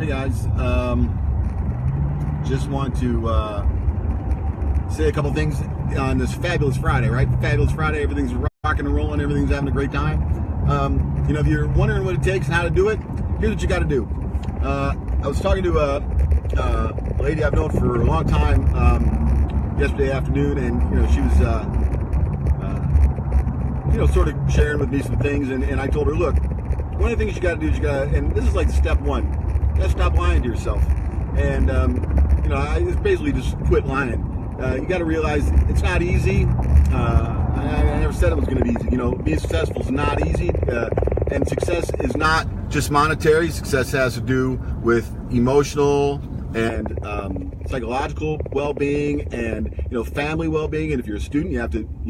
Hey guys, just want to say a couple things on this fabulous Friday, right? Fabulous Friday, everything's rocking and rolling, everything's having a great time. If you're wondering what it takes and how to do it, here's what you got to do. I was talking to a lady I've known for a long time yesterday afternoon, and she was sort of sharing with me some things, and I told her, look, one of the things you got to do is you got to, and this is like step one, you got to stop lying to yourself. And I basically just quit lying. You got to realize it's not easy. I never said it was going to be easy. Being successful is not easy, and success is not just monetary. Success has to do with emotional and psychological well-being, and family well-being. And if you're a student, you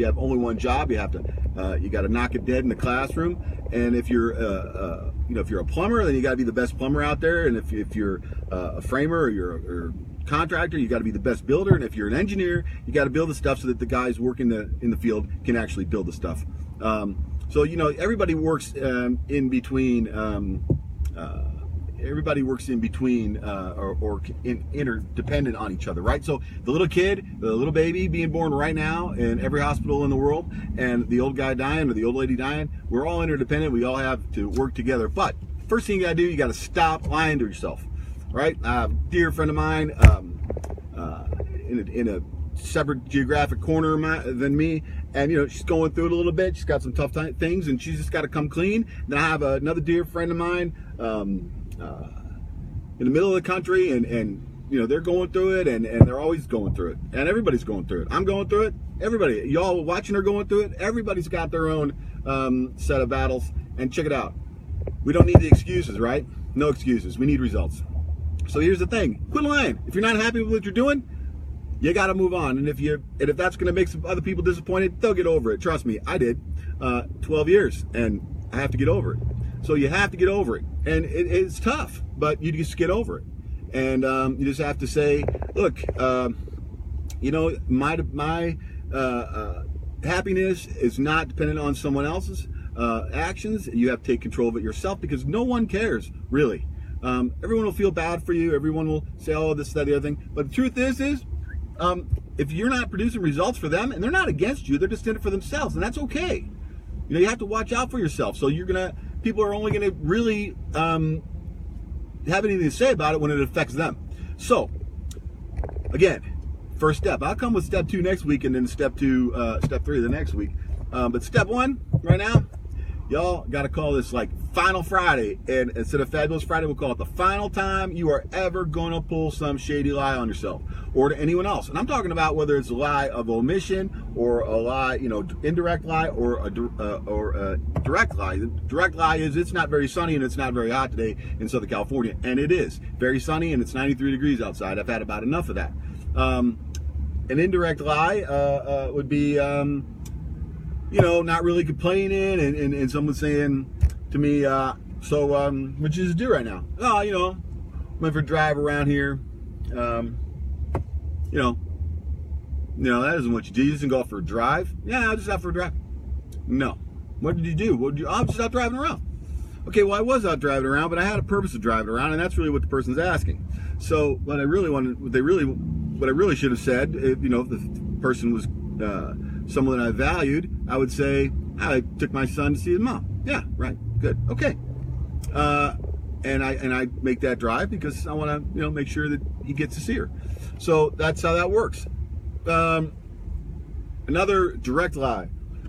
have only one job. You got to knock it dead in the classroom. And if you're if you're a plumber, then you got to be the best plumber out there. And if you're a framer or you're a contractor, you got to be the best builder. And if you're an engineer, you got to build the stuff so that the guys working in the field can actually build the stuff. So everybody works in between. Everybody works in between or interdependent on each other, right? So the little kid, the little baby being born right now in every hospital in the world, and the old guy dying or the old lady dying, we're all interdependent. We all have to work together. But first thing you got to do, you got to stop lying to yourself, right? A dear friend of mine in a separate geographic corner than me, and she's going through it a little bit. She's got some tough things, and she's just got to come clean. Then I have another dear friend of mine in the middle of the country, and they're going through it, and they're always going through it, and everybody's going through it. I'm going through it. Everybody, y'all watching are going through it. Everybody's got their own set of battles. And check it out, we don't need the excuses, right? No excuses. We need results. So here's the thing: quit lying. If you're not happy with what you're doing, you got to move on. And if that's going to make some other people disappointed, they'll get over it. Trust me, I did 12 years, and I have to get over it. So you have to get over it, and it's tough, but you just get over it. And you just have to say, look, my happiness is not dependent on someone else's actions. You have to take control of it yourself, because no one cares, really. Everyone will feel bad for you. Everyone will say, oh, this, that, the other thing. But the truth is if you're not producing results for them, and they're not against you, they're just in it for themselves, and that's okay. You have to watch out for yourself. So people are only going to really have anything to say about it when it affects them. So, again, first step. I'll come with step 2 next week, and then step 3 the next week. But step 1 right now, y'all got to call this like Final Friday. And instead of Fabulous Friday, we'll call it the final time you are ever going to pull some shady lie on yourself or to anyone else. And I'm talking about whether it's a lie of omission or a lie, indirect lie or a direct lie. The direct lie is it's not very sunny and it's not very hot today in Southern California. And it is very sunny and it's 93 degrees outside. I've had about enough of that. An indirect lie would be, not really complaining and someone saying to me, what you just do right now? Oh, went for a drive around here. That isn't what you do. You just didn't go out for a drive. Yeah, I just out for a drive. No. What did you do? I'm just out driving around. Okay, well, I was out driving around, but I had a purpose of driving around, and that's really what the person's asking. So what I really should have said, if the person was someone that I valued, I would say, I took my son to see his mom. Yeah, right, good, okay. And I make that drive because I want to make sure that he gets to see her. So that's how that works. Another direct lie.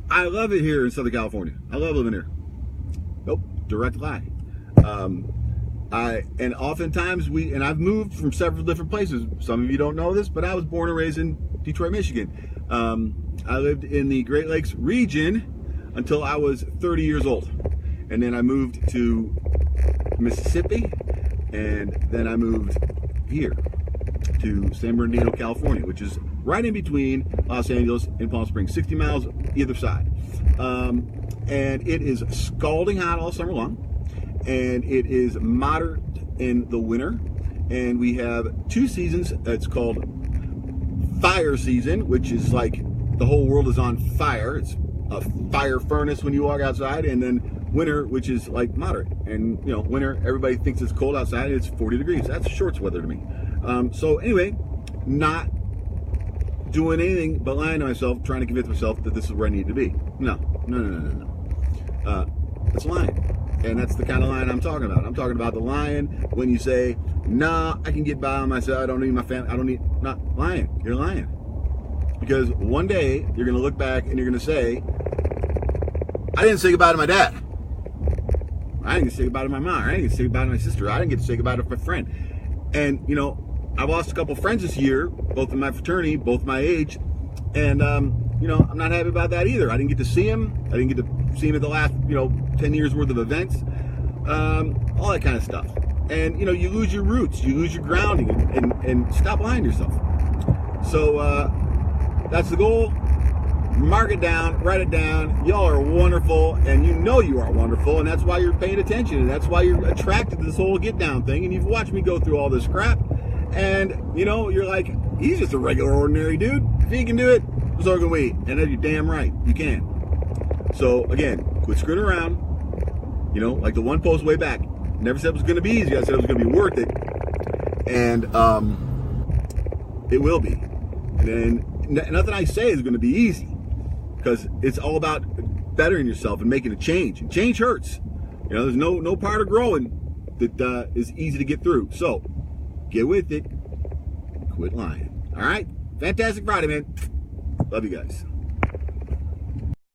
I love it here in Southern California. I love living here. Nope, direct lie. And oftentimes I've moved from several different places. Some of you don't know this, but I was born and raised in Detroit, Michigan. I lived in the Great Lakes region until I was 30 years old. And then I moved to Mississippi, and then I moved here to San Bernardino, California, which is right in between Los Angeles and Palm Springs, 60 miles either side. And it is scalding hot all summer long, and it is moderate in the winter, and we have 2 seasons. It's called fire season, which is like the whole world is on fire. It's a fire furnace when you walk outside, and then winter, which is like moderate. And you know, winter, everybody thinks it's cold outside. It's 40 degrees. That's shorts weather to me. So anyway, not doing anything but lying to myself, trying to convince myself that this is where I need to be. No. It's lying. And that's the kind of lying I'm talking about. I'm talking about the lying when you say, nah, I can get by on myself. I don't need my family. I don't need, not lying. You're lying. Because one day you're going to look back and you're going to say, I didn't say goodbye to my dad. I didn't get to say goodbye to my mom. I didn't get to say goodbye to my sister. I didn't get to say goodbye to my friend. And, you know, I lost a couple friends this year, both in my fraternity, both my age. And, you know, I'm not happy about that either. I didn't get to see him. I didn't get to see him at the last, 10 years worth of events. All that kind of stuff. And, you know, you lose your roots. You lose your grounding and stop lying to yourself. So, that's the goal. Mark it down, write it down. Y'all are wonderful, and you know you are wonderful, and that's why you're paying attention, and that's why you're attracted to this whole get down thing, and you've watched me go through all this crap, and you know, you're like, he's just a regular ordinary dude. If he can do it, so can we. And you're damn right, you can. So again, quit screwing around. You know, like the one post way back. Never said it was gonna be easy, I said it was gonna be worth it. And it will be. And nothing I say is gonna be easy. Because it's all about bettering yourself and making a change. And change hurts. You know, there's no part of growing that is easy to get through. So, get with it. Quit lying. All right? Fantastic Friday, man. Love you guys.